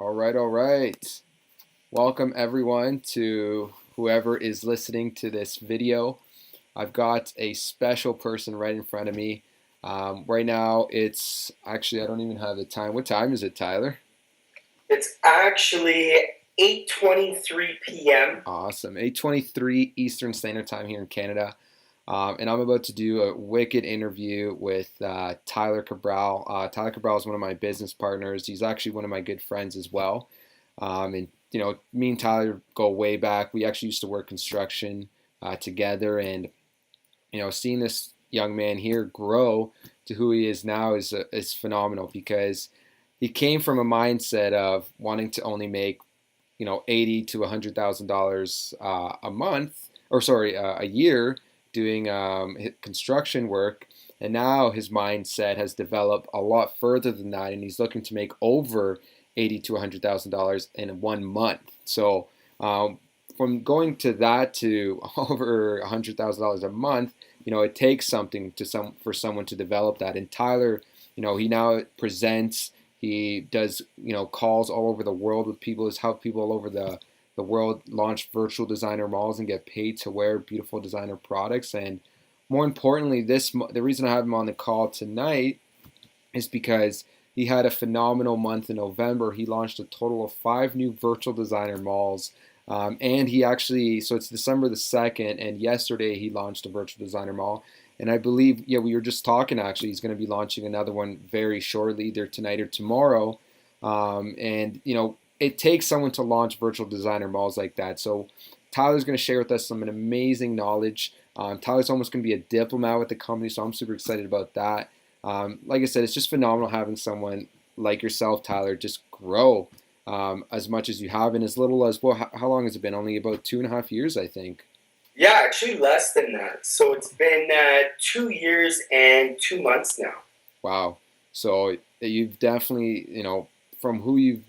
All right, all right. Welcome everyone to whoever is listening to this video. I've got a special person right in front of me. Right now, it's actually, I don't even have the time. What time is it, Tyler? It's actually 8:23 p.m. Awesome. 8:23 Eastern Standard Time here in Canada. And I'm about to do a wicked interview with Tyler Cabral. Tyler Cabral is one of my business partners. He's actually one of my good friends as well. And me and Tyler go way back. We actually used to work construction together, and seeing this young man here grow to who he is now is phenomenal because he came from a mindset of wanting to only make $80 to $100,000 a month, or sorry, a year doing construction work. And now his mindset has developed a lot further than that, and he's looking to make over $80 to $100,000 in 1 month. So from going to that to over $100,000 a month, it takes something for someone to develop that. And Tyler, he now presents. He does, calls all over the world with people. He's helped people all over the world launch virtual designer malls and get paid to wear beautiful designer products. And more importantly, the reason I have him on the call tonight is because he had a phenomenal month in November. He launched a total of 5 new virtual designer malls. And he actually, so it's December the 2nd, and yesterday he launched a virtual designer mall. And I believe, yeah, we were just talking actually, he's going to be launching another one very shortly, either tonight or tomorrow. It takes someone to launch virtual designer malls like that. So Tyler's going to share with us some amazing knowledge. Tyler's almost going to be a diplomat with the company, so I'm super excited about that. Like I said, it's just phenomenal having someone like yourself, Tyler, just grow as much as you have in as little as, well, how long has it been? Only about 2.5 years, I think. Yeah, actually less than that. So it's been 2 years and 2 months now. Wow. So you've definitely, from who you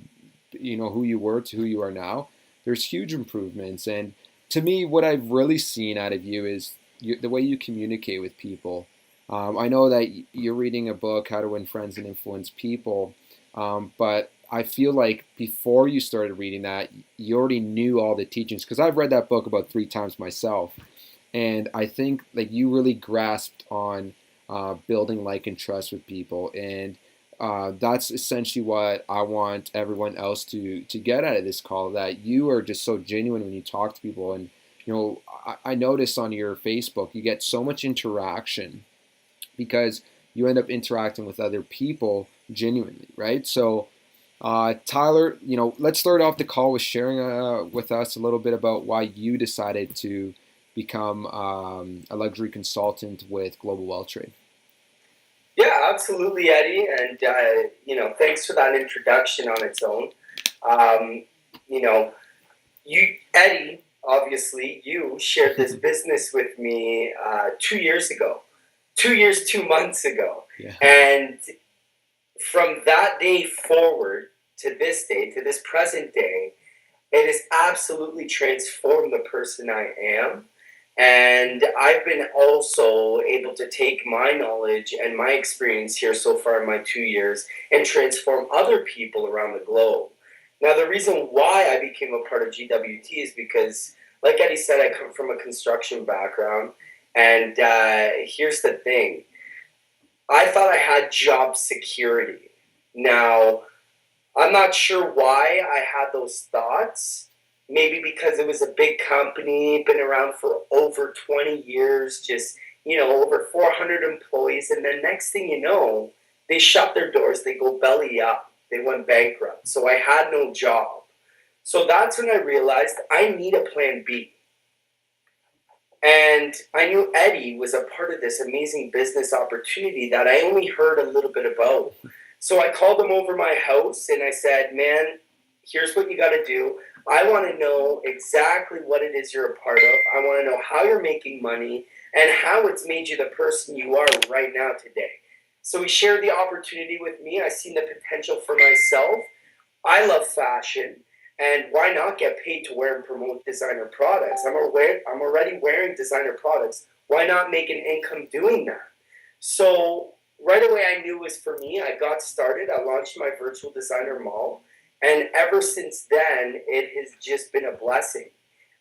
were to who you are now, there's huge improvements. And to me, what I've really seen out of you is the way you communicate with people. I know that you're reading a book, How to Win Friends and Influence People, but I feel like before you started reading that, you already knew all the teachings because I've read that book about 3 times myself, and I think like you really grasped on building like and trust with people, and that's essentially what I want everyone else to get out of this call. That you are just so genuine when you talk to people, and I notice on your Facebook you get so much interaction because you end up interacting with other people genuinely, right? So, Tyler, let's start off the call with sharing with us a little bit about why you decided to become a luxury consultant with Global Wealth Trade. Yeah, absolutely, Eddie. And, thanks for that introduction on its own. Um, you know, Eddie, obviously, you shared this business with me 2 years ago. 2 years, 2 months ago. Yeah. And from that day forward to this day, to this present day, it has absolutely transformed the person I am. And I've been also able to take my knowledge and my experience here so far in my 2 years and transform other people around the globe. Now, the reason why I became a part of GWT is because, like Eddie said, I come from a construction background. And here's the thing. I thought I had job security. Now, I'm not sure why I had those thoughts. Maybe because it was a big company, been around for over 20 years, just, over 400 employees. And then next thing you know, they shut their doors, they go belly up, they went bankrupt. So I had no job. So that's when I realized I need a plan B. And I knew Eddie was a part of this amazing business opportunity that I only heard a little bit about. So I called him over my house and I said, man, here's what you got to do. I want to know exactly what it is you're a part of. I want to know how you're making money and how it's made you the person you are right now today. So he shared the opportunity with me. I seen the potential for myself. I love fashion. And why not get paid to wear and promote designer products? I'm already wearing designer products. Why not make an income doing that? So right away I knew it was for me. I got started. I launched my virtual designer mall. And ever since then, it has just been a blessing.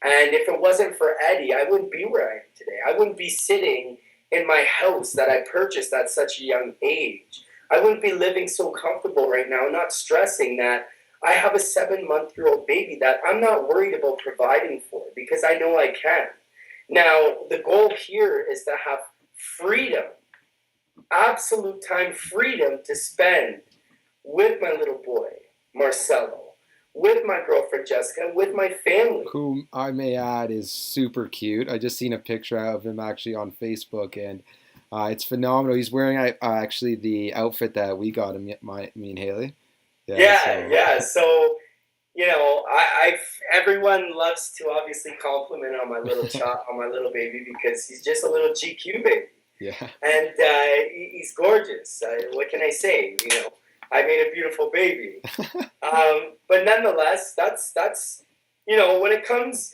And if it wasn't for Eddie, I wouldn't be where I am today. I wouldn't be sitting in my house that I purchased at such a young age. I wouldn't be living so comfortable right now, not stressing that I have a 7-month-old baby that I'm not worried about providing for because I know I can. Now, the goal here is to have freedom, absolute time freedom to spend with my little boy, Marcelo, with my girlfriend, Jessica, with my family. Who I may add is super cute. I just seen a picture of him actually on Facebook, and it's phenomenal. He's wearing actually the outfit that we got him, me and Haley. Yeah, Yeah, so yeah. So, I've everyone loves to obviously compliment on my little on my little baby because he's just a little GQ baby, yeah, and he's gorgeous. What can I say? I made a beautiful baby. But nonetheless, that's when it comes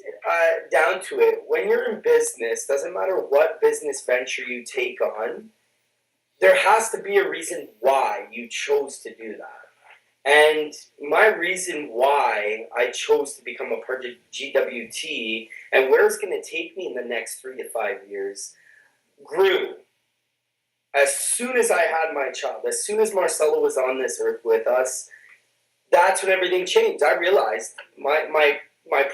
down to it, when you're in business, doesn't matter what business venture you take on, there has to be a reason why you chose to do that. And my reason why I chose to become a part of GWT and where it's going to take me in the next 3 to 5 years grew as soon as I had my child, as soon as Marcelo was on this earth with us. That's when everything changed. I realized my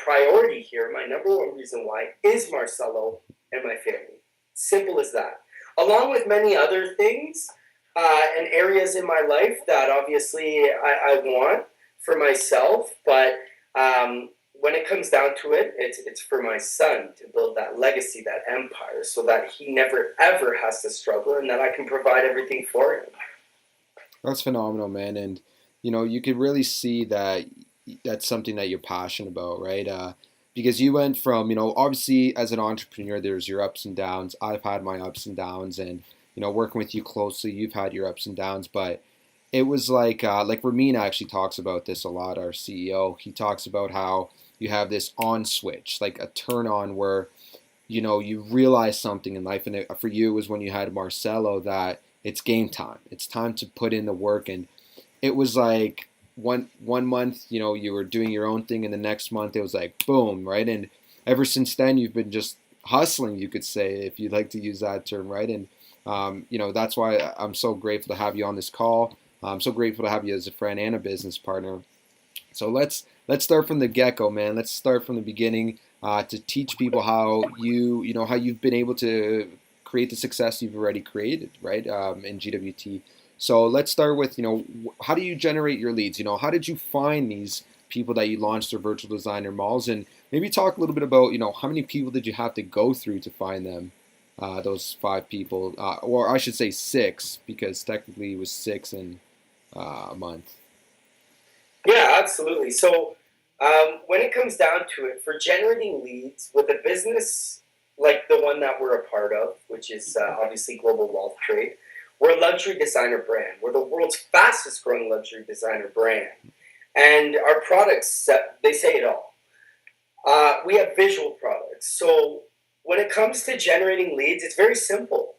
priority here, my number one reason why, is Marcelo and my family. Simple as that. Along with many other things and areas in my life that obviously I want for myself, but when it comes down to it, it's for my son to build that legacy, that empire, so that he never ever has to struggle and that I can provide everything for him. that's phenomenal, man. And you could really see that that's something that you're passionate about, right? Because you went from, obviously as an entrepreneur, there's your ups and downs. I've had my ups and downs, and working with you closely, you've had your ups and downs. But it was like Ramin actually talks about this a lot. Our CEO, he talks about how you have this on switch, like a turn on where you realize something in life, and for you it was when you had Marcelo that it's game time. It's time to put in the work, and it was like one month, you were doing your own thing, and the next month it was like boom, right? And ever since then, you've been just hustling, you could say, if you'd like to use that term, right? And that's why I'm so grateful to have you on this call. I'm so grateful to have you as a friend and a business partner. So let's start from the get go, man. Let's start from the beginning to teach people how how you've been able to create the success you've already created, right? In GWT. So let's start with how do you generate your leads? How did you find these people that you launched their virtual designer malls, and maybe talk a little bit about how many people did you have to go through to find them? Those 5 people, or I should say 6, because technically it was 6 in a month. Yeah, absolutely. So when it comes down to it, for generating leads with a business like the one that we're a part of, which is obviously Global Wealth Trade, we're a luxury designer brand. We're the world's fastest growing luxury designer brand. And our products, they say it all. We have visual products. So when it comes to generating leads, it's very simple.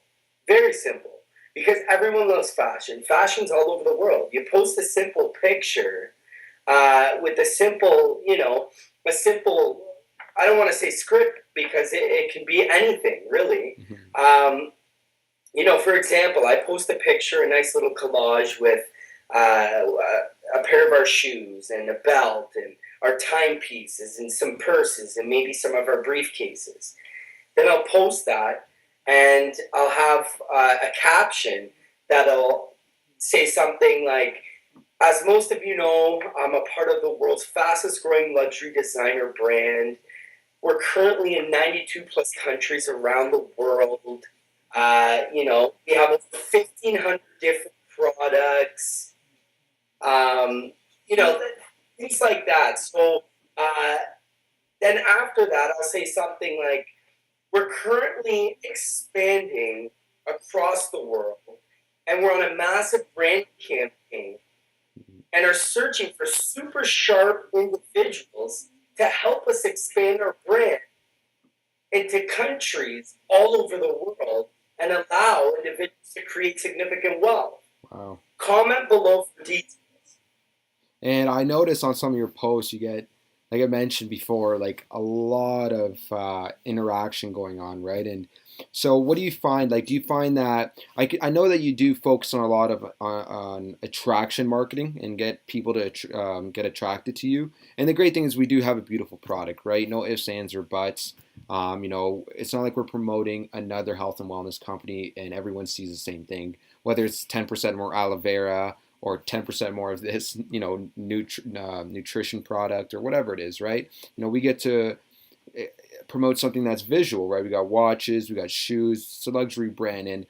Very simple. Because everyone loves fashion. Fashion's all over the world. You post a simple picture with a simple, I don't want to say script because it can be anything, really. For example, I post a picture, a nice little collage with a pair of our shoes and a belt and our timepieces and some purses and maybe some of our briefcases. Then I'll post that and I'll have a caption that'll say something like, as most of you know, I'm a part of the world's fastest growing luxury designer brand. We're currently in 92 plus countries around the world. We have over 1,500 different products. Things like that. So then after that, I'll say something like, we're currently expanding across the world, and we're on a massive brand campaign and are searching for super sharp individuals to help us expand our brand into countries all over the world and allow individuals to create significant wealth. Wow. Comment below for details. And I noticed on some of your posts, you get, like I mentioned before, like a lot of interaction going on, right? And so, what do you find? Like, do you find that I know that you do focus on a lot of on attraction marketing and get people to get attracted to you. And the great thing is, we do have a beautiful product, right? No ifs, ands, or buts. It's not like we're promoting another health and wellness company and everyone sees the same thing, whether it's 10% more aloe vera or 10% more of this, nutrition product or whatever it is, right? We get to eh, promote something that's visual, right? We got watches, we got shoes, it's a luxury brand, and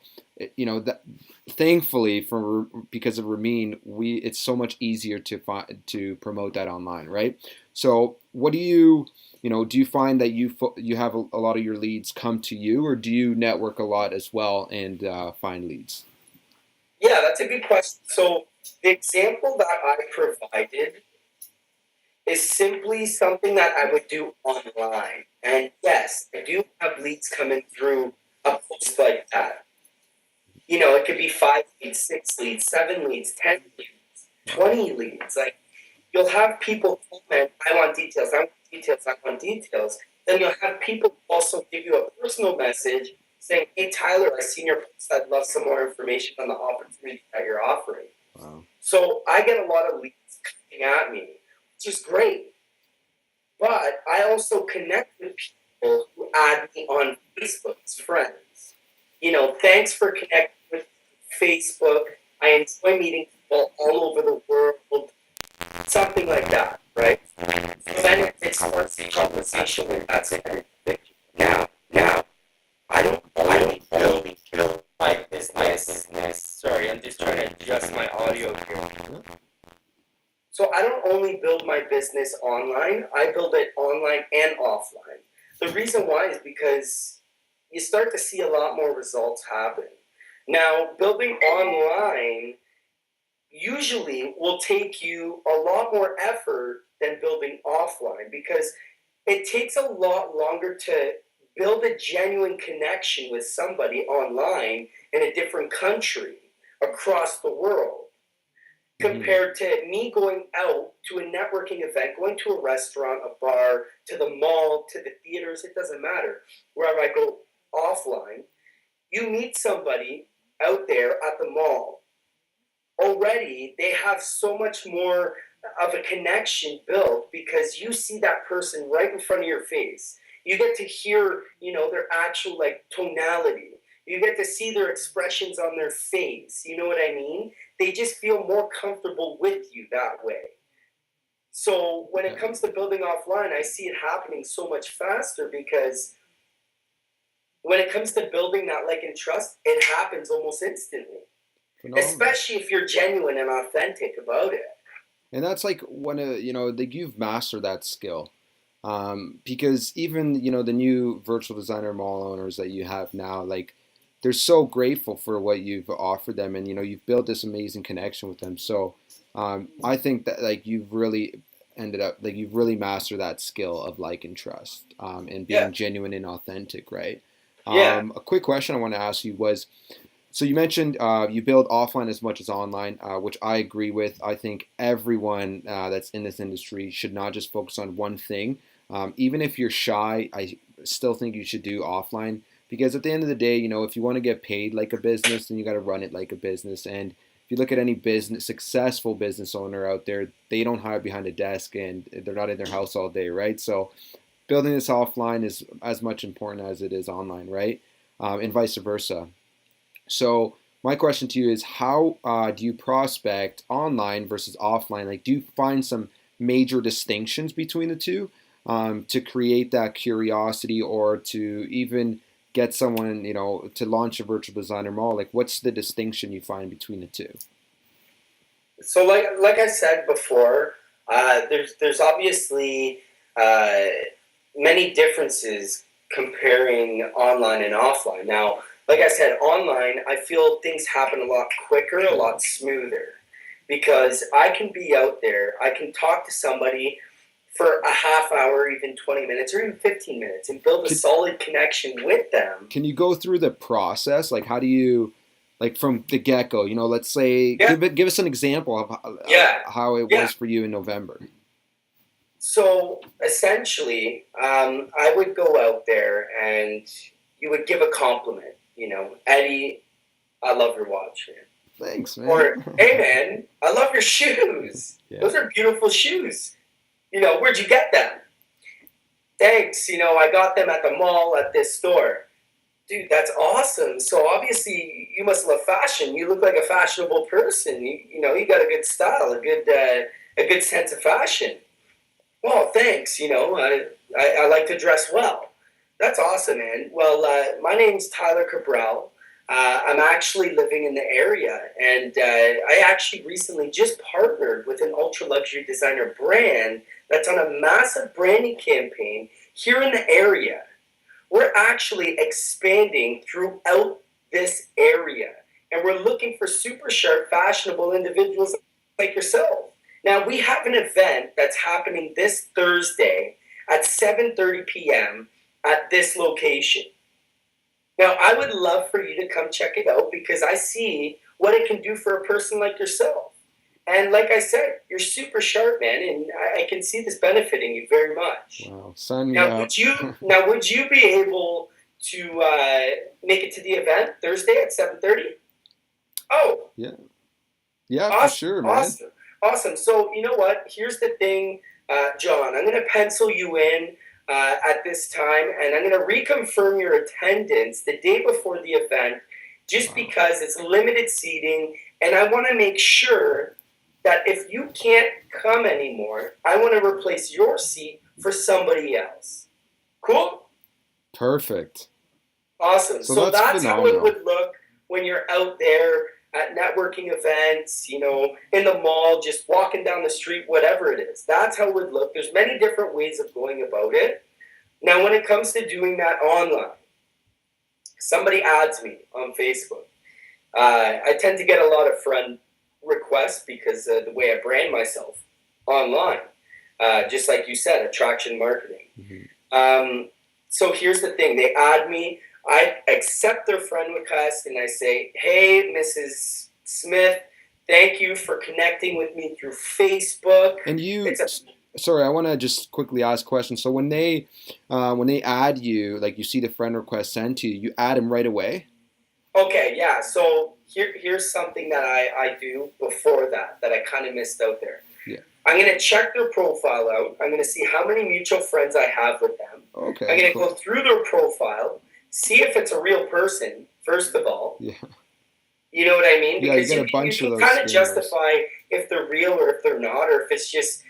that thankfully for because of Ramin, it's so much easier to promote that online, right? So, what do you find that you have a lot of your leads come to you, or do you network a lot as well and find leads? Yeah, that's a good question. So the example that I provided is simply something that I would do online. And yes, I do have leads coming through a post like that. It could be 5 leads, 6 leads, 7 leads, 10 leads, Wow. 20 leads. Like, you'll have people comment, I want details, I want details, I want details. Then you'll have people also give you a personal message saying, hey, Tyler, I seen your post. I'd love some more information on the opportunity that you're offering. Wow. So I get a lot of leads coming at me, which is great. But I also connect with people who add me on Facebook as friends. Thanks for connecting with Facebook. I enjoy meeting people all over the world. Something like that, right? So then it starts a conversation with that same now, I don't build my business. Sorry, I'm just trying to adjust my audio here. So I don't only build my business online, I build it online and offline. The reason why is because you start to see a lot more results happen. Now, building online usually will take you a lot more effort than building offline because it takes a lot longer to build a genuine connection with somebody online in a different country across the world Mm-hmm. compared to me going out to a networking event, going to a restaurant, a bar, to the mall, to the theaters, it doesn't matter. Wherever I go offline, you meet somebody out there at the mall. Already, they have so much more of a connection built because you see that person right in front of your face. You get to hear, their actual like tonality. You get to see their expressions on their face. You know what I mean? They just feel more comfortable with you that way. So when it Yeah. comes to building offline, I see it happening so much faster because when it comes to building that like and trust, it happens almost instantly. Phenomenal. Especially if you're genuine and authentic about it. And that's like one of like you've mastered that skill. Because even the new virtual designer mall owners that you have now, like they're so grateful for what you've offered them, and you've built this amazing connection with them. So I think that like you've really mastered that skill of like and trust, and Yeah, being genuine and authentic, right? yeah, A quick question I want to ask you was, so you mentioned you build offline as much as online, which I agree with. I think everyone that's in this industry should not just focus on one thing. Even if you're shy, I still think you should do offline because at the end of the day, if you want to get paid like a business, then you got to run it like a business. And if you look at any successful business owner out there, they don't hide behind a desk and they're not in their house all day, right? So building this offline is as much important as it is online, right? And vice versa. So my question to you is, how do you prospect online versus offline? Like, do you find some major distinctions between the two to create that curiosity, or to even get someone, to launch a virtual designer mall? Like, what's the distinction you find between the two? So like I said before, there's obviously uh, many differences comparing online and offline. Now, like I said, online I feel things happen a lot quicker, a lot smoother, because I can be out there, I can talk to somebody for a half hour, even 20 minutes, or even 15 minutes, and build a Can, solid connection with them. can you go through the process? Like, how do you like from the get go? You know, let's say Yeah, give us an example of yeah, how it yeah. was for you in November. So essentially, I would go out there and you would give a compliment. Eddie, I love your watch, man. Thanks, man. Or, hey, man, I love your shoes. Yeah. Those are beautiful shoes. Where'd you get them? Thanks. I got them at the mall at this store. Dude, that's awesome. So obviously you must love fashion. You look like a fashionable person. You got a good style, a good sense of fashion. Well, thanks. I like to dress well. That's awesome, man. Well, my name's Tyler Cabral. I'm actually living in the area, and I actually recently just partnered with an ultra luxury designer brand that's on a massive branding campaign here in the area. We're actually expanding throughout this area, and we're looking for super sharp, fashionable individuals like yourself. Now, we have an event that's happening this Thursday at 7:30 p.m. at this location. Now, I would love for you to come check it out because I see what it can do for a person like yourself. And like I said, you're super sharp, man, and I can see this benefiting you very much. Wow, sign me Now, up. would you be able to make it to the event Thursday at 7:30? Oh, Yeah, yeah, for awesome, sure, man. awesome, awesome. So you know what? Here's the thing, John. I'm going to pencil you in at this time, and I'm going to reconfirm your attendance the day before the event, just Wow, because it's limited seating, and I want to make sure that if you can't come anymore, I want to replace your seat for somebody else. Cool? perfect. Awesome. So So that's that's how it phenomenal. would look when you're out there at networking events, in the mall, just walking down the street, whatever it is. That's how it would look. There's many different ways of going about it. Now, when it comes to doing that online, somebody adds me on Facebook. I tend to get a lot of friend requests because the way I brand myself online, just like you said, attraction marketing. Hmm. So here's the thing: they add me. I accept their friend request, and I say, "Hey, Mrs. Smith, thank you for connecting with me through Facebook." And you, It's a sorry, I want to just quickly ask a question. So when they add you, like you see the friend request sent to you, you add them right away. Okay, yeah. So here's something that I do before that I kind of missed out there. Yeah. I'm going to check their profile out. I'm going to see how many mutual friends I have with them. I'm Okay, going to go cool. through their profile, see if it's a real person, first of all. Yeah, You know what I mean? yeah, you Because get you a can, you bunch of can those kind of scammers. justify if they're real or if they're not, or if it's just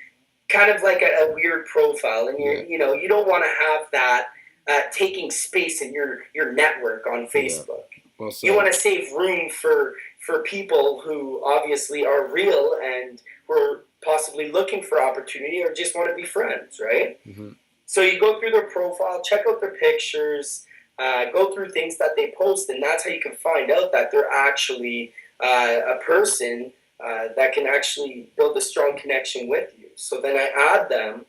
kind of like a weird profile. And Yeah, you don't want to have that taking space in your network on yeah, Facebook. well You said. want to save room for people who obviously are real and who are possibly looking for opportunity or just want to be friends, right? Hmm. So you go through their profile, check out their pictures, go through things that they post, and that's how you can find out that they're actually a person that can actually build a strong connection with you. So then I add them,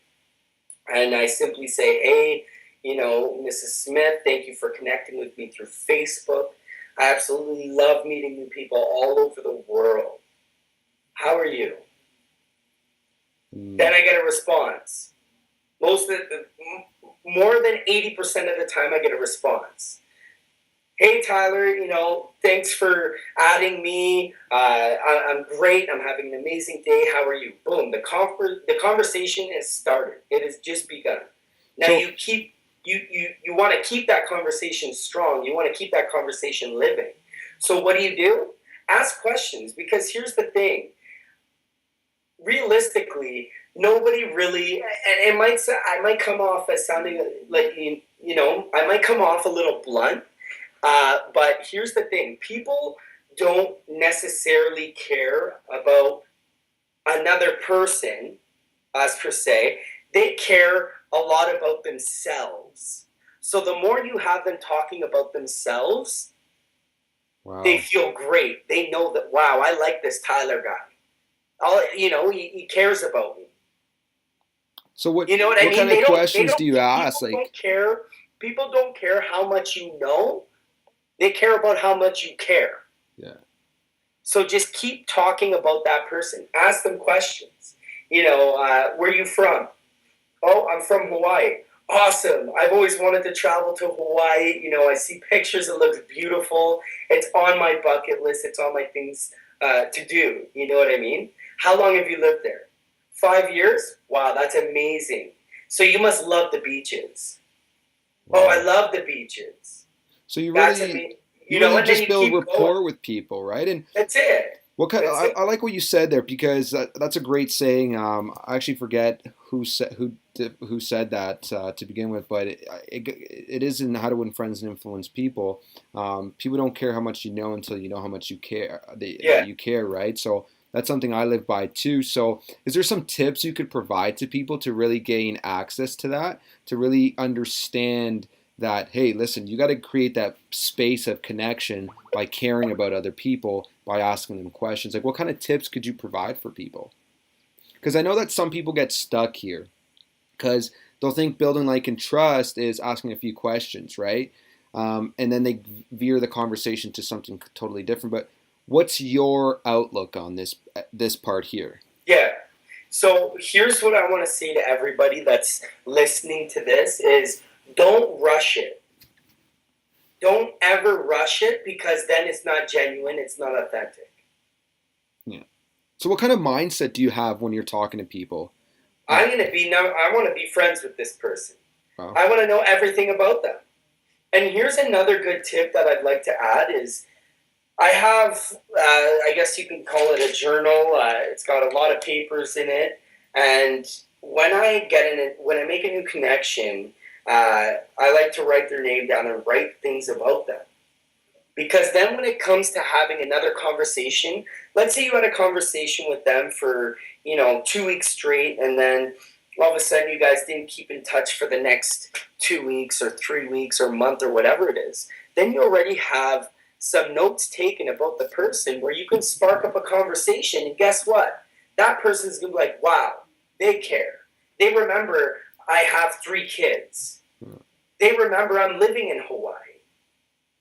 and I simply say, hey, Mrs. Smith, thank you for connecting with me through Facebook. I absolutely love meeting new people all over the world. How are you? Mm. Then I get a response. More than 80% of the time, I get a response. Hey Tyler, thanks for adding me. I'm great. I'm having an amazing day. How are you? Boom. The conversation has started. It has just begun. Now So you want to keep that conversation strong. You want to keep that conversation living. So what do? Ask questions, because here's the thing. Realistically, nobody really, and I might come off as sounding like I might come off a little blunt. But here's the thing: people don't necessarily care about another person, as per se. They care a lot about themselves. So the more you have them talking about themselves, they wow. feel great. They know that, wow, I like this Tyler guy. He cares about me. So You know what I what mean? kind of They don't. They questions don't. do you ask? People Like, don't care. People don't care how much you know. They care about how much you care. Yeah. So just keep talking about that person. Ask them questions. Where are you from? Oh, I'm from Hawaii. Awesome. I've always wanted to travel to Hawaii. I see pictures. It looks beautiful. It's on my bucket list. It's on my things to do. You know what I mean? How long have you lived there? 5 years? Wow, that's amazing. So you must love the beaches. Oh, I Wow. love the beaches. So That's amazing. you really And then just you build keep going. rapport with people, right? And That's it. what kind? That's it. I like what you said there because that's a great saying. I actually forget who said that to begin with, but it is in How to Win Friends and Influence People. People don't care how much you know until you know how much you care. That Yeah. you care, right? So that's something I live by too. So is there some tips you could provide to people to really gain access to that, to really understand that, hey, listen, you got to create that space of connection by caring about other people, by asking them questions. Like, what kind of tips could you provide for people? Because I know that some people get stuck here because they'll think building like and trust is asking a few questions, right? And then they veer the conversation to something totally different. But what's your outlook on this part here? Yeah. So here's what I want to say to everybody that's listening to this is don't rush it. Don't ever rush it because then it's not genuine, it's not authentic. Yeah. So, what kind of mindset do you have when you're talking to people? Uh, I want to be friends with this person. well, I want to know everything about them. And here's another good tip that I'd like to add is I have, I guess you can call it a journal. It's got a lot of papers in it, and when I make a new connection, I like to write their name down and write things about them. Because then, when it comes to having another conversation, let's say you had a conversation with them for 2 weeks straight, and then all of a sudden you guys didn't keep in touch for the next 2 weeks or 3 weeks or a month or whatever it is. Then you already have some notes taken about the person where you can spark up a conversation, and guess what? That person's gonna be like, wow, they care. They remember I have 3 kids. They remember I'm living in Hawaii.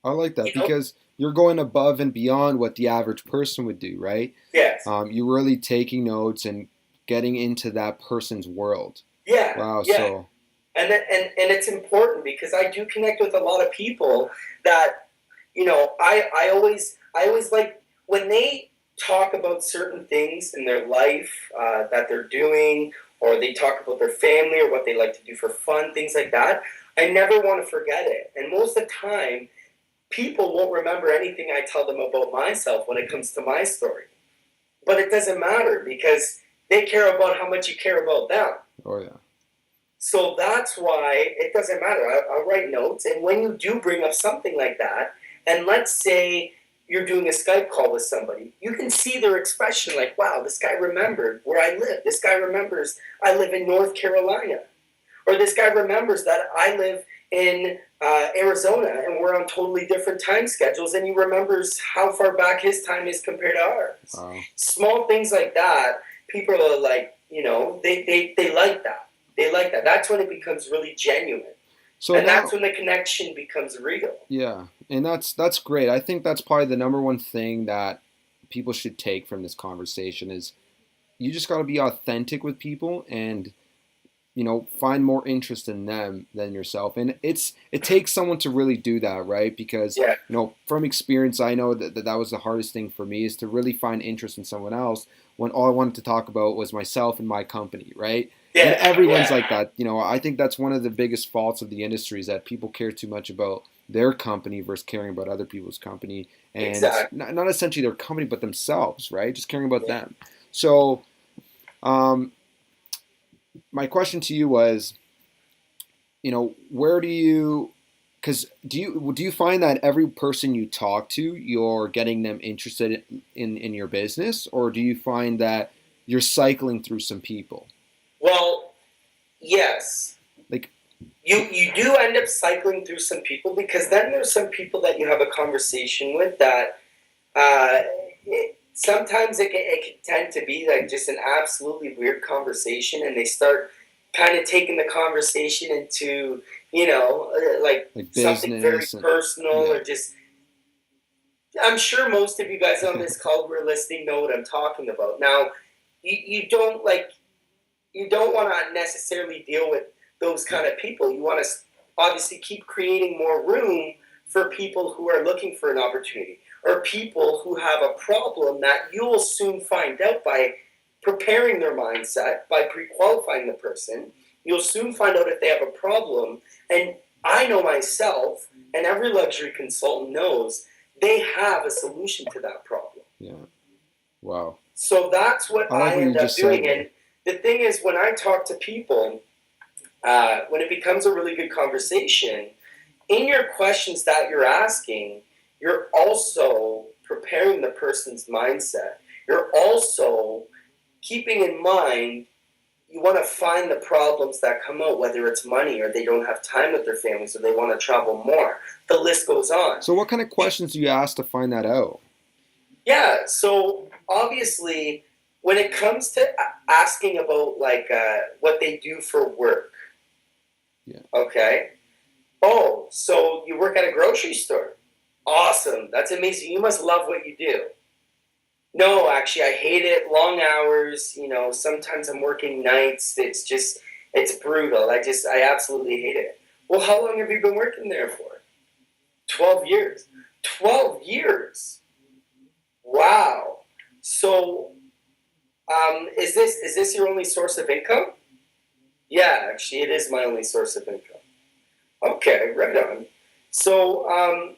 I like that You know? because you're going above and beyond what the average person would do, right? Yes. You're really taking notes and getting into that person's world. Yeah. Wow. Yeah. So, And it's important because I do connect with a lot of people that I always like when they talk about certain things in their life that they're doing, or they talk about their family or what they like to do for fun, things like that. I never want to forget it, and most of the time people won't remember anything I tell them about myself when it comes to my story, but it doesn't matter because they care about how much you care about them. oh yeah. So that's why it doesn't matter. I'll write notes, and when you do bring up something like that, and let's say you're doing a Skype call with somebody, you can see their expression like, wow, this guy remembered where I live. This guy remembers I live in North Carolina. Or this guy remembers that I live in Arizona and we're on totally different time schedules, and he remembers how far back his time is compared to ours. Wow. Small things like that, people are like, they like that. They like that. That's when it becomes really genuine. So And that's now, when the connection becomes real. yeah, and that's great. I think that's probably the number one thing that people should take from this conversation is you just got to be authentic with people and find more interest in them than yourself. And it takes someone to really do that, right? Because Yeah. from experience, I know that was the hardest thing for me, is to really find interest in someone else when all I wanted to talk about was myself and my company, right? And Yeah. everyone's Yeah. like that. I think that's one of the biggest faults of the industry, is that people care too much about their company versus caring about other people's company, and Exactly. not essentially their company but themselves, right? Just caring about Yeah. them. So um, my question to you was, where do you, because do you find that every person you talk to, you're getting them interested in your business, or do you find that you're cycling through some people? Well, yes. Like, You do end up cycling through some people because then there's some people that you have a conversation with that sometimes it can tend to be like just an absolutely weird conversation, and they start kind of taking the conversation into like like something very business and personal, yeah. or just I'm sure most of you guys on this call who are listening know what I'm talking about. Now, you don't like you don't want to necessarily deal with those kind of people. You want to obviously keep creating more room for people who are looking for an opportunity or people who have a problem that you'll soon find out by preparing their mindset, by pre-qualifying the person. You'll soon find out if they have a problem. And I know myself, and every luxury consultant knows, they have a solution to that problem. Yeah. Wow. So that's what I like I what you end up just said doing. there. And the thing is, when I talk to people, when it becomes a really good conversation, in your questions that you're asking, you're also preparing the person's mindset. You're also keeping in mind you want to find the problems that come out, whether it's money or they don't have time with their families or they want to travel more. The list goes on. So what kind of questions do you ask to find that out? Yeah, so obviously, when it comes to asking about like what they do for work, Yeah. okay. Oh, so you work at a grocery store? Awesome, that's amazing. You must love what you do. No, actually, I hate it. Long hours. Sometimes I'm working nights. It's brutal. I absolutely hate it. Well, how long have you been working there for? 12 years. 12 years. Wow. So, is this your only source of income? Yeah, actually, it is my only source of income. Okay, right on. So,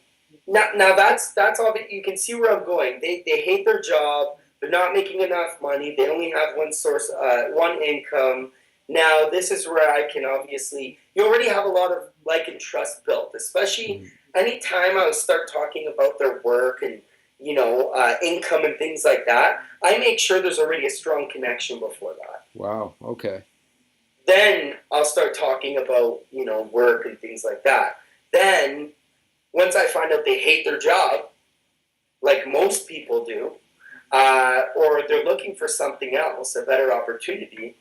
now that's all that you can see where I'm going. They hate their job. They're not making enough money. They only have one source, one income. Now, this is where I can obviously, you already have a lot of like and trust built, especially Mm. anytime I start talking about their work and, income and things like that. I make sure there's already a strong connection before that. Wow. Okay. Then I'll start talking about, work and things like that. Then, once I find out they hate their job, like most people do, or they're looking for something else, a better opportunity,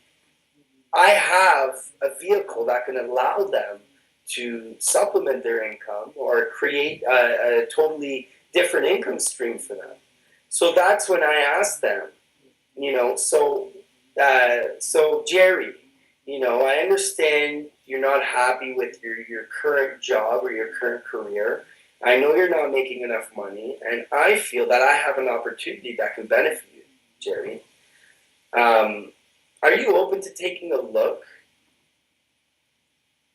I have a vehicle that can allow them to supplement their income or create a totally different income stream for them. So that's when I ask them, so Jerry, I understand you're not happy with your current job or your current career. I know you're not making enough money, and I feel that I have an opportunity that can benefit you, Jerry. Um, are you open to taking a look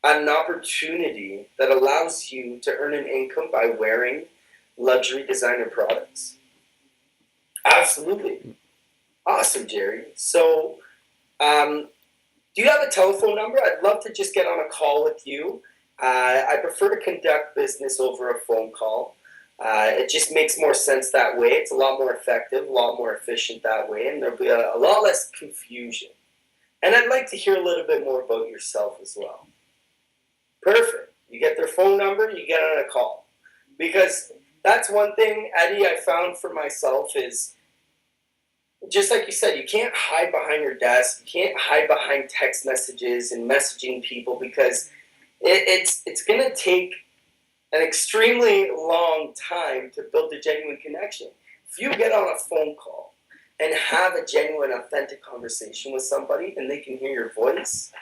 at an opportunity that allows you to earn an income by wearing luxury designer products? Absolutely. Awesome, Jerry. So, do you have a telephone number? I'd love to just get on a call with you. I prefer to conduct business over a phone call. It just makes more sense that way. It's a lot more effective, a lot more efficient that way, and there'll be a lot less confusion. And I'd like to hear a little bit more about yourself as well. Perfect. You get their phone number, you get on a call. Because that's one thing, Eddie, I found for myself is just like you said, you can't hide behind your desk. You can't hide behind text messages and messaging people because it's going to take an extremely long time to build a genuine connection. If you get on a phone call and have a genuine, authentic conversation with somebody and they can hear your voice,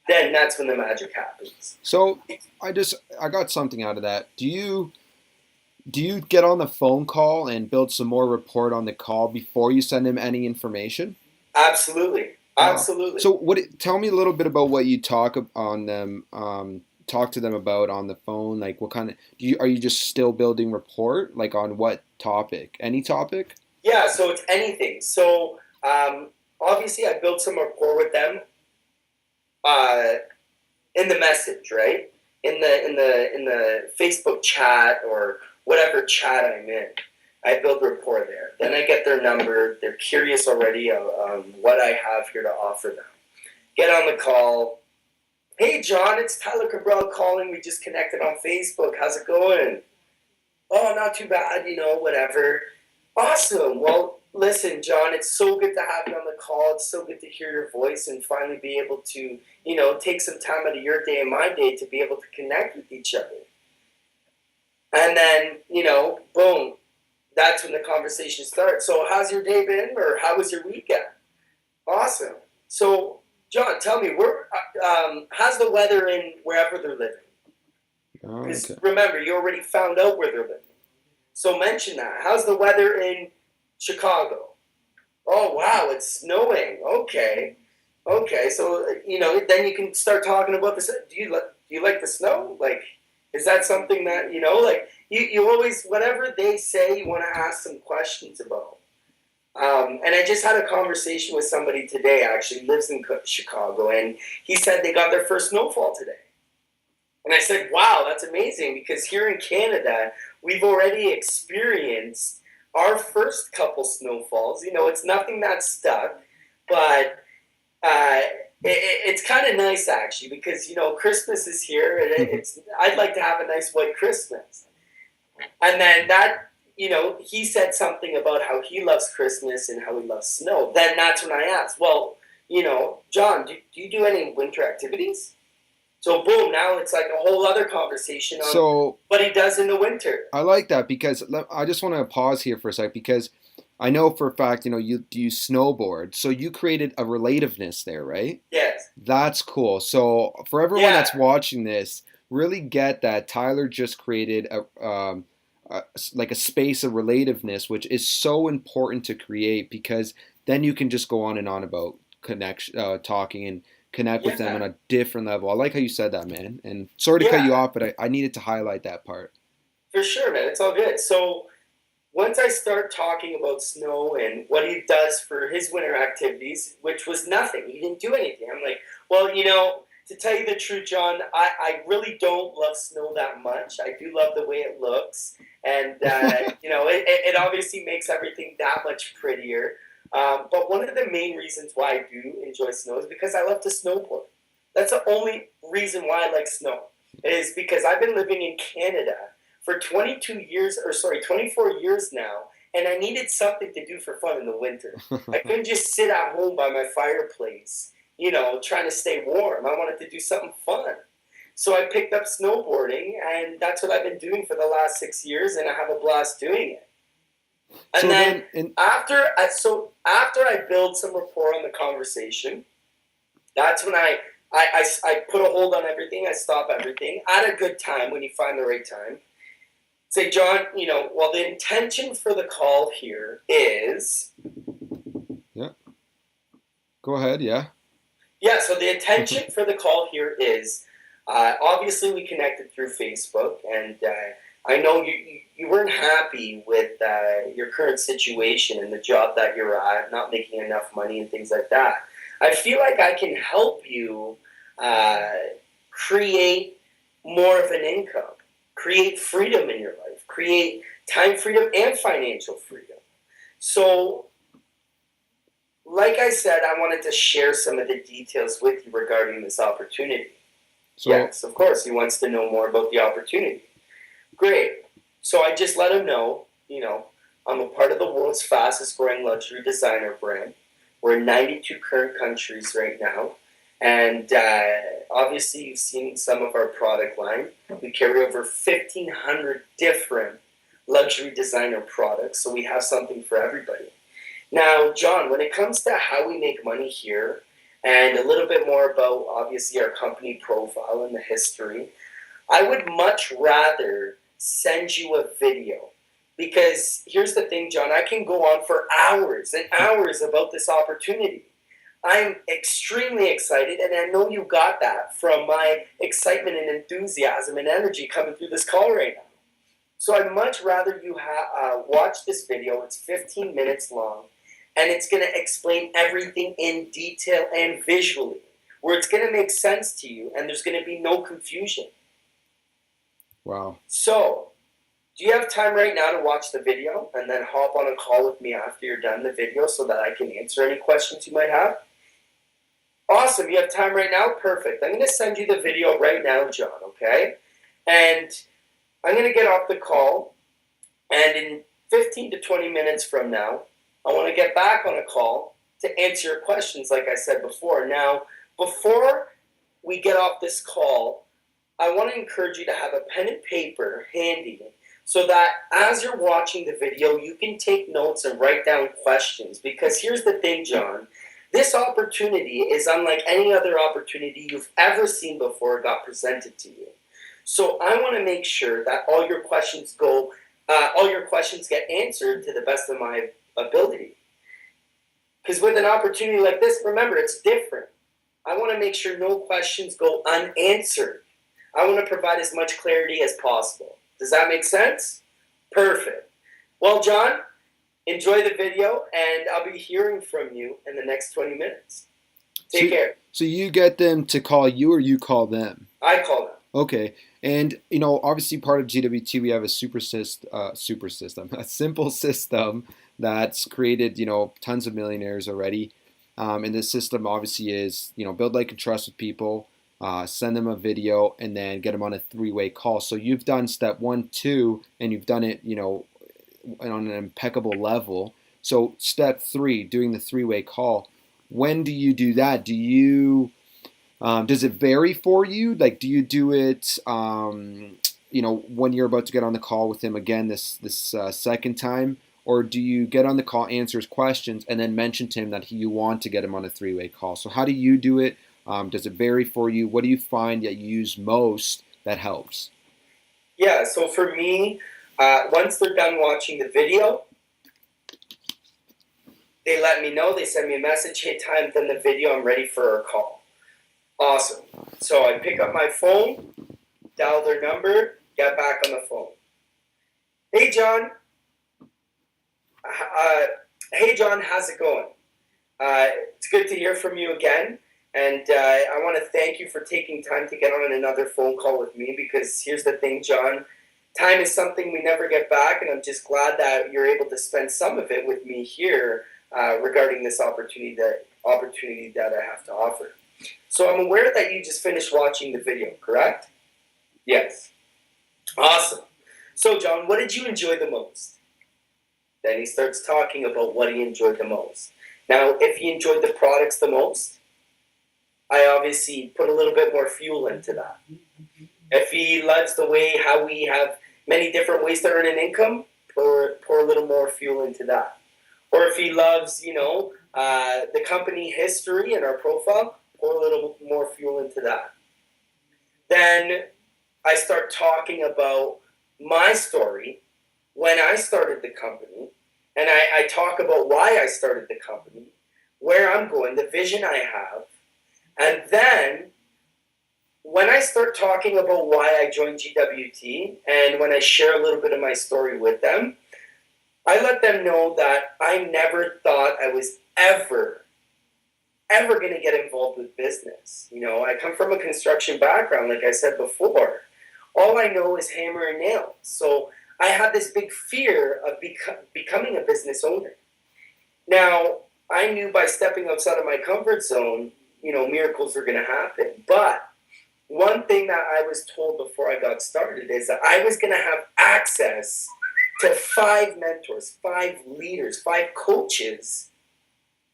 then that's when the magic happens. So I got something out of that. Do you get on the phone call and build some more rapport on the call before you send them any information? Absolutely. Wow. Absolutely. So tell me a little bit about what you talk to them about on the phone. Like what kind of are you just still building rapport? Like on what topic? Any topic? Yeah, so it's anything. So obviously, I built some rapport with them uh, in the message, right? In the Facebook chat or whatever chat I'm in. I build rapport there. Then I get their number. They're curious already on what I have here to offer them. Get on the call. Hey, John, it's Tyler Cabral calling. We just connected on Facebook. How's it going? Oh, not too bad, whatever. Awesome. Well, listen, John, it's so good to have you on the call. It's so good to hear your voice and finally be able to, take some time out of your day and my day to be able to connect with each other. And then, boom, that's when the conversation starts. So, how's your day been, or how was your weekend? Awesome. So, John, tell me, how's the weather in wherever they're living? Oh, Because okay. remember, you already found out where they're living. So, mention that. How's the weather in Chicago? Oh, wow, it's snowing. Okay. Okay, so then you can start talking about this. Do you like the snow? Like, is that something that like you always whatever they say you want to ask some questions about. And I just had a conversation with somebody today. Actually, lives in Chicago, and he said they got their first snowfall today. And I said, "Wow, that's amazing!" Because here in Canada, we've already experienced our first couple snowfalls. It's nothing that stuck, but uh, it's kind of nice actually because Christmas is here and I'd like to have a nice white Christmas. And then he said something about how he loves Christmas and how he loves snow. Then that's when I asked, well, John, do you do any winter activities? So boom, now it's like a whole other conversation on So what he does in the winter. I like that because I just want to pause here for a sec because I know for a fact, you snowboard. So you created a relativeness there, right? Yes. That's cool. So for everyone Yeah. that's watching this, really get that Tyler just created like a space of relativeness, which is so important to create because then you can just go on and on about connection, talking and connect with them on Yeah. a different level. I like how you said that, man. And sorry to cut you Yeah. off, but I needed to highlight that part. For sure, man. It's all good. So once I start talking about Snow and what he does for his winter activities, which was nothing, he didn't do anything. I'm like, well, to tell you the truth, John, I really don't love snow that much. I do love the way it looks, and it obviously makes everything that much prettier. But one of the main reasons why I do enjoy snow is because I love to snowboard. That's the only reason why I like snow. Is because I've been living in Canada for 22 years, or sorry, 24 years now, and I needed something to do for fun in the winter. I couldn't just sit at home by my fireplace, trying to stay warm. I wanted to do something fun. So I picked up snowboarding, and that's what I've been doing for the last 6 years, and I have a blast doing it. And So then then, in after I build some rapport on the conversation, that's when I put a hold on everything. I stop everything at a good time when you find the right time. Say, John, well, the intention for the call here is. yeah, go ahead. Yeah. Yeah, so the intention for the call here is obviously we connected through Facebook, and I know you weren't happy with your current situation and the job that you're at, not making enough money and things like that. I feel like I can help you uh, create more of an income, create freedom in your life, create time freedom and financial freedom. So, like I said, I wanted to share some of the details with you regarding this opportunity. So Yes, of course, he wants to know more about the opportunity. Great. So I just let him know, I'm a part of the world's fastest growing luxury designer brand. We're in 92 current countries right now. And obviously, you've seen some of our product line. We carry over 1,500 different luxury designer products, so we have something for everybody. Now, John, when it comes to how we make money here, and a little bit more about obviously our company profile and the history, I would much rather send you a video. Because here's the thing, John, I can go on for hours and hours about this opportunity. I'm extremely excited, and I know you got that from my excitement and enthusiasm and energy coming through this call right now. So I'd much rather you watch this video. It's 15 minutes long, and it's going to explain everything in detail and visually, where it's going to make sense to you, and there's going to be no confusion. wow. So, do you have time right now to watch the video and then hop on a call with me after you're done the video so that I can answer any questions you might have? Awesome, you have time right now? Perfect. I'm going to send you the video right now, John, okay? And I'm going to get off the call, and in 15 to 20 minutes from now, I want to get back on a call to answer your questions like I said before. Now, before we get off this call, I want to encourage you to have a pen and paper handy so that as you're watching the video, you can take notes and write down questions. Because here's the thing, John. This opportunity is unlike any other opportunity you've ever seen before got presented to you. So I want to make sure that all your questions get answered to the best of my ability. Because with an opportunity like this, remember, it's different. I want to make sure no questions go unanswered. I want to provide as much clarity as possible. Does that make sense? Perfect. Well, John, enjoy the video, and I'll be hearing from you in the next 20 minutes. Take care. So you get them to call you, or you call them? I call them. Okay. And, obviously part of GWT, we have a a simple system that's created, tons of millionaires already. And this system obviously is, build, like, and trust with people, send them a video, and then get them on a three-way call. So you've done step 1, 2, and you've done it, on an impeccable level. So step 3, doing the three-way call. When do you do that? Does it vary for you? Like, do you do it, when you're about to get on the call with him again this second time? Or do you get on the call, answer his questions, and then mention to him that you want to get him on a three-way call? So how do you do it? Does it vary for you? What do you find that you use most that helps? Yeah, so for me, once they're done watching the video, they let me know. They send me a message, hey, time, done the video, I'm ready for a call. Awesome. So I pick up my phone, dial their number, get back on the phone. Hey, John. How's it going? It's good to hear from you again. And I want to thank you for taking time to get on another phone call with me, because here's the thing, John. Time is something we never get back, and I'm just glad that you're able to spend some of it with me here regarding this opportunity that I have to offer. So I'm aware that you just finished watching the video, correct? Yes. Awesome. So, John, what did you enjoy the most? Then he starts talking about what he enjoyed the most. Now, if he enjoyed the products the most, I obviously put a little bit more fuel into that. If he loves how we have many different ways to earn an income, pour a little more fuel into that. Or if he loves, the company history and our profile, pour a little more fuel into that. Then I start talking about my story, when I started the company, and I talk about why I started the company, where I'm going, the vision I have. And then when I start talking about why I joined GWT, and when I share a little bit of my story with them, I let them know that I never thought I was ever going to get involved with business. I come from a construction background, like I said before. All I know is hammer and nails. So I had this big fear of becoming a business owner. Now, I knew by stepping outside of my comfort zone, miracles were going to happen. But one thing that I was told before I got started is that I was going to have access to 5 mentors, 5 leaders, 5 coaches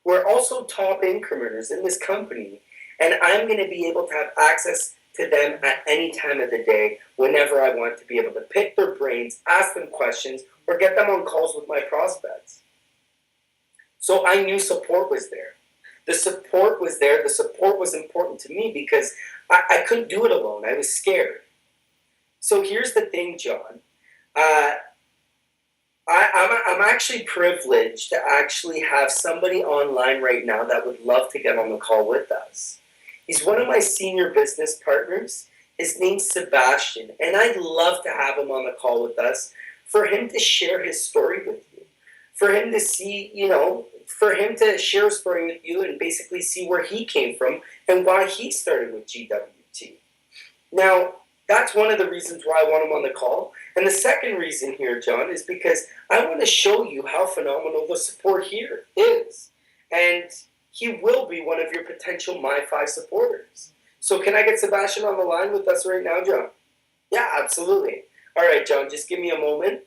who are also top incrementers in this company. And I'm going to be able to have access to them at any time of the day, whenever I want, to be able to pick their brains, ask them questions, or get them on calls with my prospects. So I knew support was there. The support was there. The support was important to me because I couldn't do it alone. I was scared. So here's the thing, John. I'm actually privileged to actually have somebody online right now that would love to get on the call with us. He's one of my senior business partners. His name's Sebastian, and I'd love to have him on the call with us for him to share his story with you, for him to see, for him to share a story with you and basically see where he came from and why he started with GWT. Now, that's one of the reasons why I want him on the call. And the second reason here, John, is because I want to show you how phenomenal the support here is. And he will be one of your potential My 5 supporters. So can I get Sebastian on the line with us right now, John? Yeah, absolutely. All right, John, just give me a moment.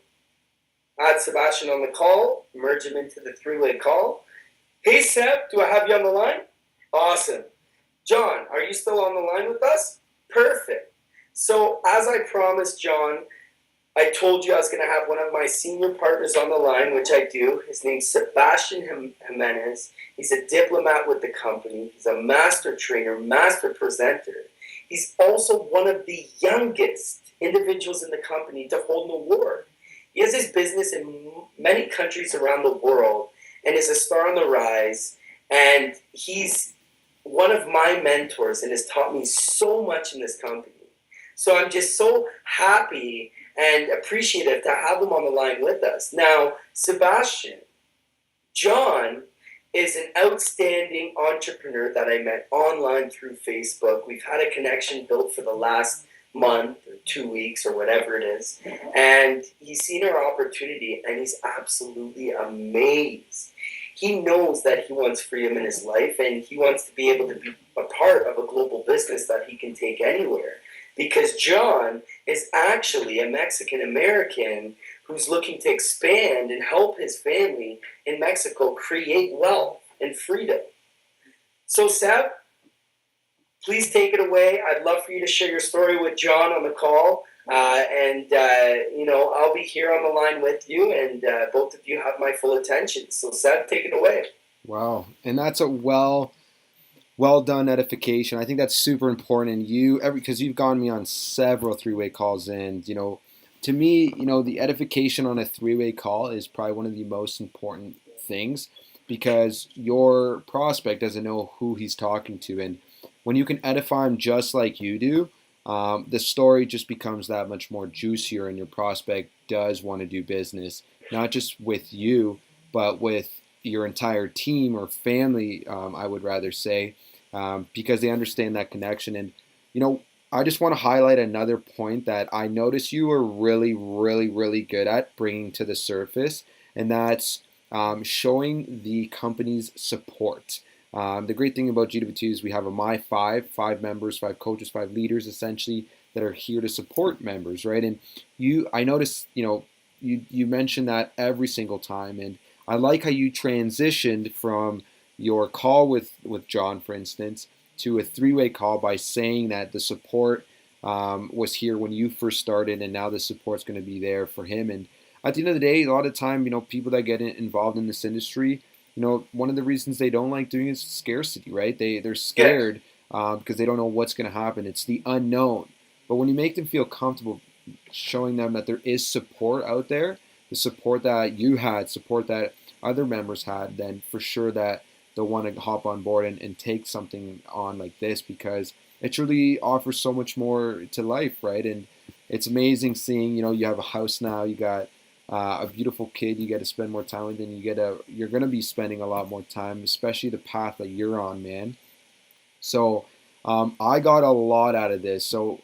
Add Sebastian on the call, merge him into the 3-way call. Hey, Seb, do I have you on the line? Awesome. John, are you still on the line with us? Perfect. So as I promised, John, I told you I was going to have one of my senior partners on the line, which I do. His name's Sebastian Jimenez. He's a diplomat with the company. He's a master trainer, master presenter. He's also one of the youngest individuals in the company to hold an award. He has his business in many countries around the world and is a star on the rise. And he's one of my mentors and has taught me so much in this company. So I'm just so happy and appreciative to have him on the line with us. Now, Sebastian, John is an outstanding entrepreneur that I met online through Facebook. We've had a connection built for the last month or 2 weeks or whatever it is. And he's seen our opportunity and he's absolutely amazed. He knows that he wants freedom in his life and he wants to be able to be a part of a global business that he can take anywhere. Because John is actually a Mexican American who's looking to expand and help his family in Mexico create wealth and freedom. So, Seb, please take it away. I'd love for you to share your story with John on the call. I'll be here on the line with you, and both of you have my full attention. So, Seb, take it away. Wow. And that's a well done edification. I think that's super important. And because you've gotten me on several three-way calls, and to me, the edification on a three-way call is probably one of the most important things, because your prospect doesn't know who he's talking to, and when you can edify him just like you do, the story just becomes that much more juicier, and your prospect does want to do business, not just with you, but with your entire team or family, I would rather say, because they understand that connection. And, I just want to highlight another point that I noticed you were really, really, really good at bringing to the surface, and that's showing the company's support. The great thing about GW2 is we have a five members, 5 coaches, 5 leaders, essentially, that are here to support members, right? And I noticed, you mentioned that every single time, and I like how you transitioned from your call with John, for instance, to a three-way call by saying that the support was here when you first started, and now the support's going to be there for him. And at the end of the day, a lot of time, people that get involved in this industry, one of the reasons they don't like doing it is scarcity, right? They're scared because they don't know what's going to happen. It's the unknown. But when you make them feel comfortable, showing them that there is support out there, the support that you had, support that other members had, then for sure that they'll want to hop on board and take something on like this, because it truly offers so much more to life, right? And it's amazing seeing, you have a house now, you got a beautiful kid you get to spend more time with, and you're going to be spending a lot more time, especially the path that you're on, man. So I got a lot out of this. So,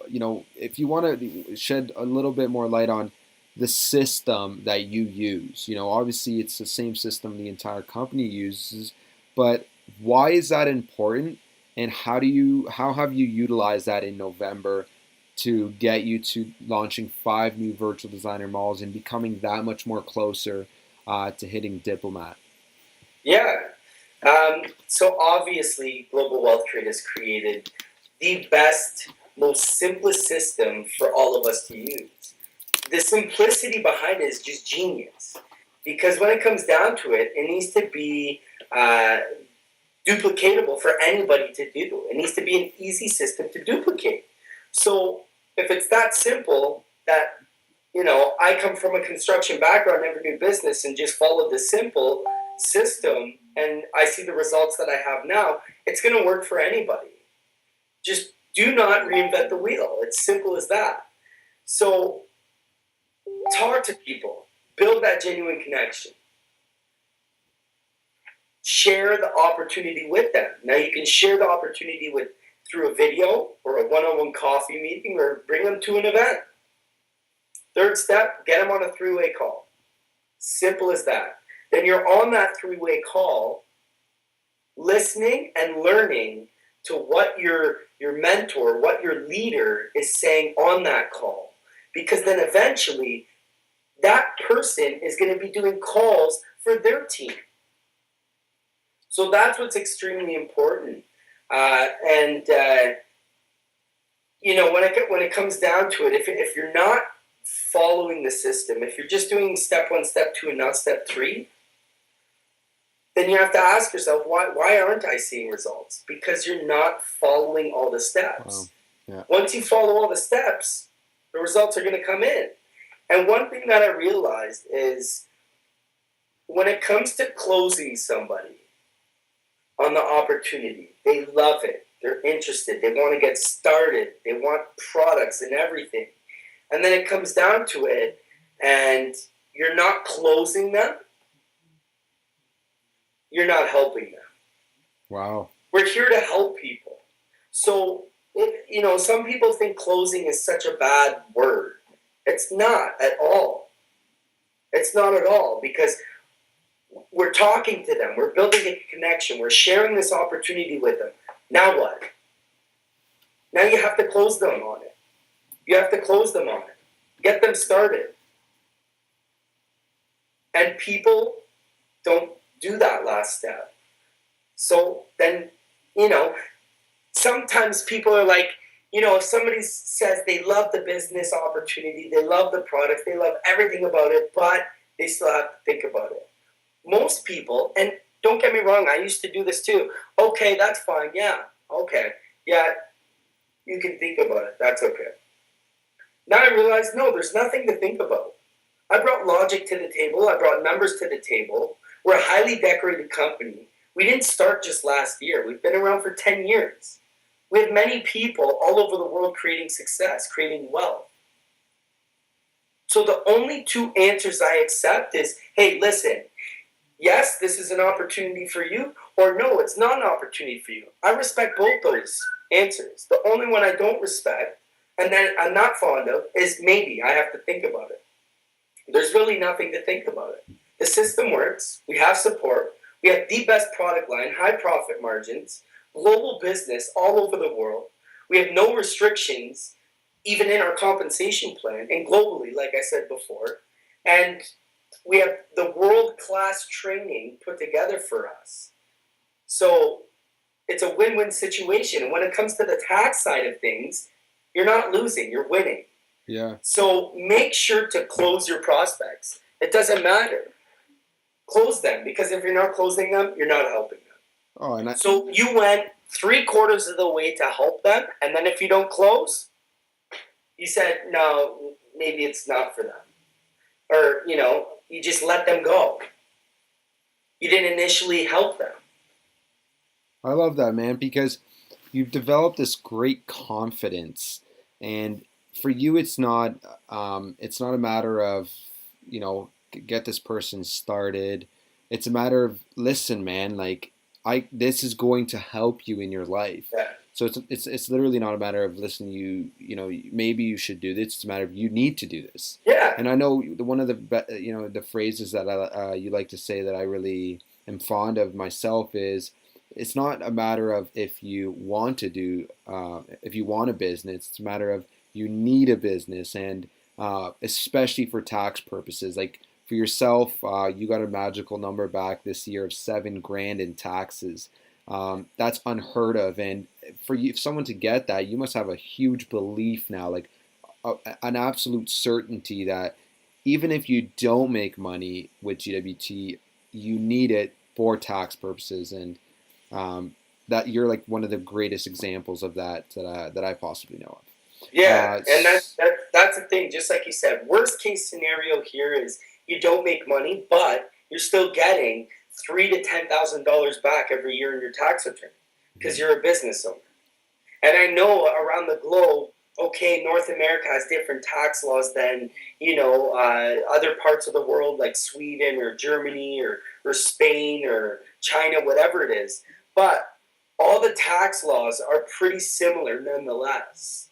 if you want to shed a little bit more light on the system that you use, obviously it's the same system the entire company uses, but why is that important, and how have you utilized that in November to get you to launching 5 new virtual designer malls and becoming that much more closer to hitting Diplomat? Yeah. So obviously, Global Wealth Trade has created the best, most simplest system for all of us to use. The simplicity behind it is just genius, because when it comes down to it, it needs to be duplicatable for anybody to do. It needs to be an easy system to duplicate. So if it's that simple that, I come from a construction background, never knew business, and just followed the simple system, and I see the results that I have now, it's going to work for anybody. Just do not reinvent the wheel. It's simple as that. So talk to people. Build that genuine connection. Share the opportunity with them. Now you can share the opportunity through a video or a one-on-one coffee meeting, or bring them to an event. Third step, get them on a 3-way call. Simple as that. Then you're on that 3-way call, listening and learning to what your mentor, what your leader is saying on that call. Because then eventually that person is going to be doing calls for their team. So that's what's extremely important. When it comes down to it, if you're not following the system, if you're just doing step one, step two, and not step three, then you have to ask yourself, why aren't I seeing results? Because you're not following all the steps. Wow. Yeah. Once you follow all the steps, the results are going to come in. And one thing that I realized is when it comes to closing somebody on the opportunity, they love it. They're interested. They want to get started. They want products and everything. And then it comes down to it, and you're not closing them. You're not helping them. Wow. We're here to help people. So, some people think closing is such a bad word. It's not at all. It's not at all, because we're talking to them. We're building a connection. We're sharing this opportunity with them. Now what? Now you have to close them on it. You have to close them on it. Get them started. And people don't do that last step. So then, sometimes people are like, if somebody says they love the business opportunity, they love the product, they love everything about it, but they still have to think about it. Most people, and don't get me wrong, I used to do this too. Okay, that's fine. Yeah. Okay. Yeah, you can think about it. That's okay. Now I realize, no, there's nothing to think about. I brought logic to the table. I brought numbers to the table. We're a highly decorated company. We didn't start just last year. We've been around for 10 years. We have many people all over the world creating success, creating wealth. So the only two answers I accept is, hey, listen, yes, this is an opportunity for you, or no, it's not an opportunity for you. I respect both those answers. The only one I don't respect, and then I'm not fond of, is maybe. I have to think about it. There's really nothing to think about it. The system works. We have support. We have the best product line, high profit margins, global business all over the world. We have no restrictions, even in our compensation plan, and globally, like I said before. And we have the world-class training put together for us. So it's a win-win situation. And when it comes to the tax side of things, you're not losing, you're winning. Yeah. So make sure to close your prospects. It doesn't matter. Close them, because if you're not closing them, you're not helping them. Oh, So you went 3/4 of the way to help them, and then if you don't close, you said, no, maybe it's not for them. Or, you just let them go. You didn't initially help them. I love that, man, because you've developed this great confidence, and for you, it's not a matter of, get this person started. It's a matter of, listen, man, like this is going to help you in your life. Yeah. So it's literally not a matter of, listen, maybe you should do this. It's a matter of, you need to do this. Yeah. And I know one of the phrases that you like to say that I really am fond of myself is, it's not a matter of if you want a business. It's a matter of, you need a business, and especially for tax purposes. Like for yourself, you got a magical number back this year of $7,000 in taxes. That's unheard of, and for someone to get that, you must have a huge belief now, like an absolute certainty that even if you don't make money with GWT, you need it for tax purposes, and that you're like one of the greatest examples of that I possibly know of. Yeah, and that's the thing. Just like you said, worst case scenario here is you don't make money, but you're still getting $3,000 to $10,000 back every year in your tax return because you're a business owner. And I know around the globe, okay, North America has different tax laws than other parts of the world like Sweden or Germany or Spain or China, whatever it is. But all the tax laws are pretty similar nonetheless.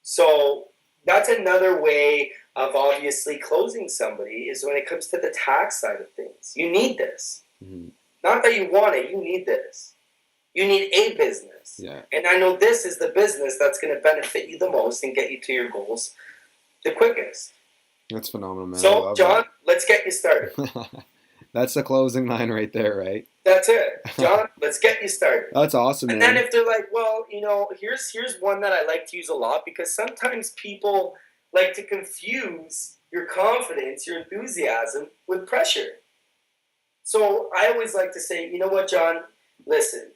So that's another way of obviously closing somebody, is when it comes to the tax side of things. You need this. Mm-hmm. Not that you want it, you need this. You need a business. Yeah. And I know this is the business that's going to benefit you the most and get you to your goals the quickest. That's phenomenal, man. So, John, let's get you started. That's the closing line right there, right? That's it. John, let's get you started. That's awesome, and man. And then if they're like, well, here's one that I like to use a lot, because sometimes people, like to confuse your confidence, your enthusiasm with pressure. So I always like to say, you know what, John? Listen,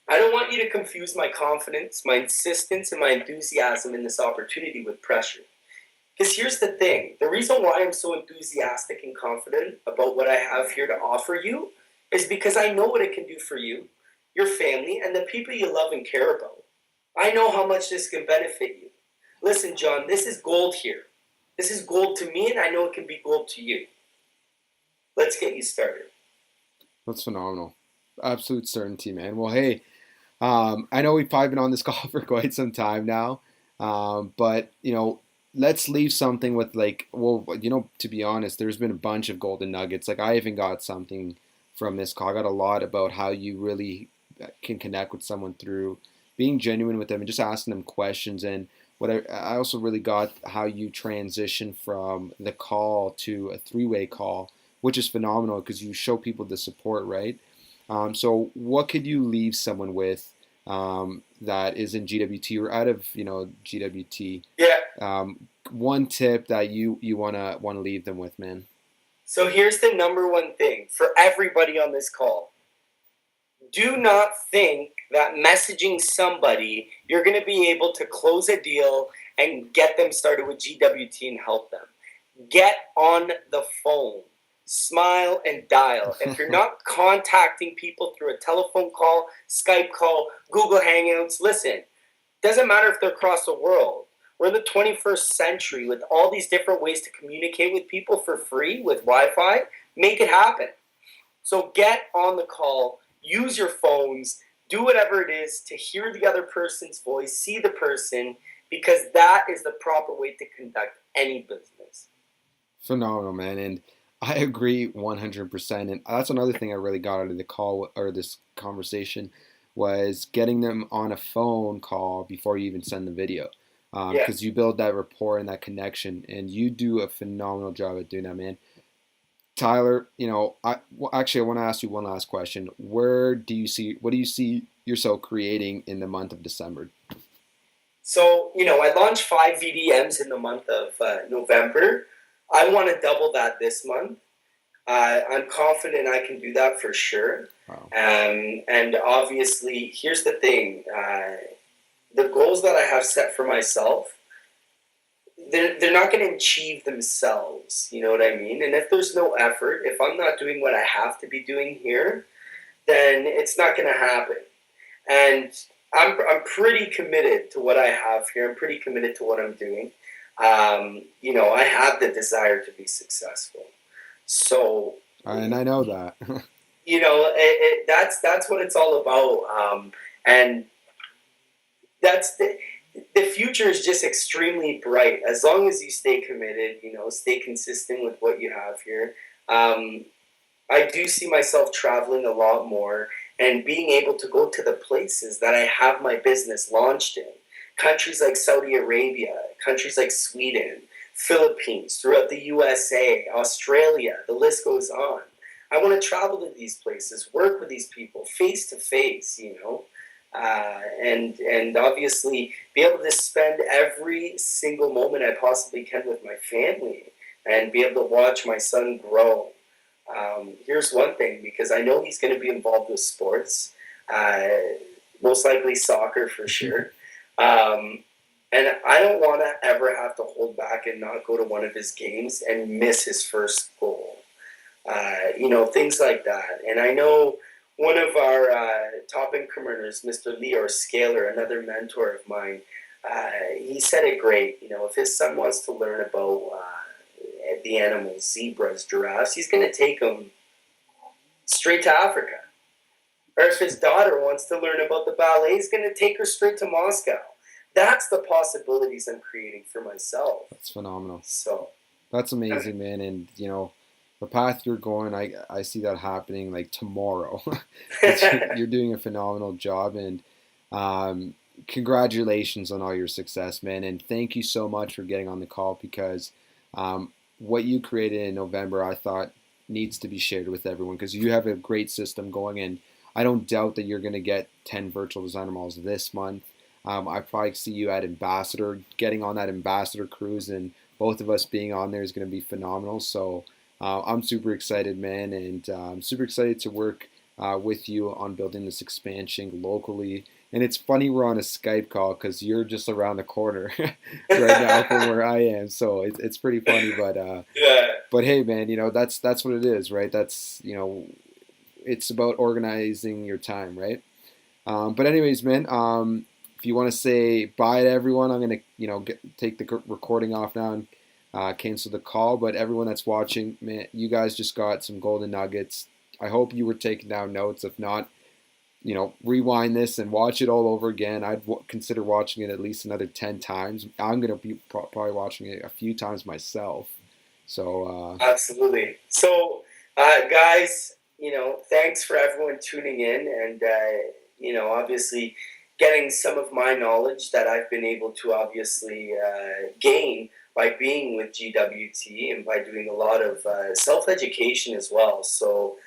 I don't want you to confuse my confidence, my insistence, and my enthusiasm in this opportunity with pressure. Because here's the thing, the reason why I'm so enthusiastic and confident about what I have here to offer you is because I know what it can do for you, your family, and the people you love and care about. I know how much this can benefit you. Listen, John, this is gold here. This is gold to me, and I know it can be gold to you. Let's get you started. That's phenomenal. Absolute certainty, man. Well, hey, I know we've probably been on this call for quite some time now, but let's leave something with like, well, to be honest, there's been a bunch of golden nuggets. Like I even got something from this call. I got a lot about how you really can connect with someone through being genuine with them and just asking them questions. And what I also really got how you transition from the call to a three-way call, which is phenomenal because you show people the support, right? So what could you leave someone with that is in GWT or out of GWT? Yeah. One tip that you wanna leave them with, man. So here's the number one thing for everybody on this call. Do not think that messaging somebody you're going to be able to close a deal and get them started with GWT and help them. Get on the phone. Smile and dial. If you're not contacting people through a telephone call, Skype call, Google Hangouts, listen, doesn't matter if they're across the world. We're in the 21st century with all these different ways to communicate with people for free with Wi-Fi. Make it happen. So get on the call, use your phones, do whatever it is to hear the other person's voice, see the person, because that is the proper way to conduct any business. Phenomenal, man. And I agree 100%. And that's another thing I really got out of the call or this conversation was getting them on a phone call before you even send the video. Because you build that rapport and that connection, and you do a phenomenal job at doing that, man. Tyler, I want to ask you one last question. What do you see yourself creating in the month of December? So, I launched 5 VDMs in the month of November. I want to double that this month. I'm confident I can do that for sure. Wow. And obviously, here's the thing. The goals that I have set for myself, they're not going to achieve themselves. You know what I mean? And if there's no effort, if I'm not doing what I have to be doing here, then it's not going to happen. And I'm pretty committed to what I have here. I'm pretty committed to what I'm doing. I have the desire to be successful. So, and I know that. That's what it's all about. And that's the future is just extremely bright as long as you stay committed. Stay consistent with what you have here. I do see myself traveling a lot more and being able to go to the places that I have my business launched in. Countries like Saudi Arabia, countries like Sweden, Philippines, throughout the USA, Australia, the list goes on. I want to travel to these places, work with these people face to face, and obviously be able to spend every single moment I possibly can with my family and be able to watch my son grow. Here's one thing, because I know he's going to be involved with sports, most likely soccer for sure. And I don't want to ever have to hold back and not go to one of his games and miss his first goal. Things like that. And I know one of our top incrementers, Mr. Leo Scaler, another mentor of mine, he said it great. If his son wants to learn about the animals, zebras, giraffes, he's going to take him straight to Africa. Or if his daughter wants to learn about the ballet, he's going to take her straight to Moscow. That's the possibilities I'm creating for myself. That's phenomenal. So that's amazing, man. And the path you're going, I see that happening like tomorrow. You're doing a phenomenal job, and congratulations on all your success, man. And thank you so much for getting on the call, because what you created in November, I thought needs to be shared with everyone, because you have a great system going, and I don't doubt that you're going to get 10 virtual designer malls this month. I probably see you at Ambassador, getting on that Ambassador cruise, and both of us being on there is going to be phenomenal. So I'm super excited, man, and I'm super excited to work with you on building this expansion locally. And it's funny we're on a Skype call because you're just around the corner right now from where I am. So it's pretty funny, Yeah. but hey, man, that's what it is, right? That's it's about organizing your time, right? But anyways, man, if you want to say bye to everyone, I'm gonna take the recording off now and cancel the call. But everyone that's watching, man, you guys just got some golden nuggets. I hope you were taking down notes. If not, rewind this and watch it all over again. I'd consider watching it at least another 10 times. I'm gonna be probably watching it a few times myself. So Absolutely. So, guys, thanks for everyone tuning in and, obviously getting some of my knowledge that I've been able to obviously gain by being with GWT and by doing a lot of self education as well. So,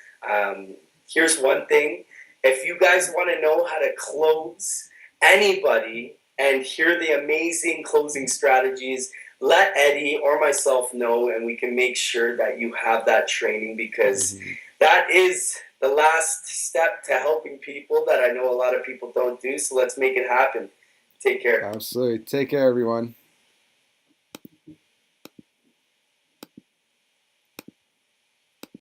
here's one thing: if you guys want to know how to close anybody and hear the amazing closing strategies, let Eddie or myself know, and we can make sure that you have that training, because mhm. that is the last step to helping people that I know a lot of people don't do. So let's make it happen. Take care. Absolutely. Take care, everyone.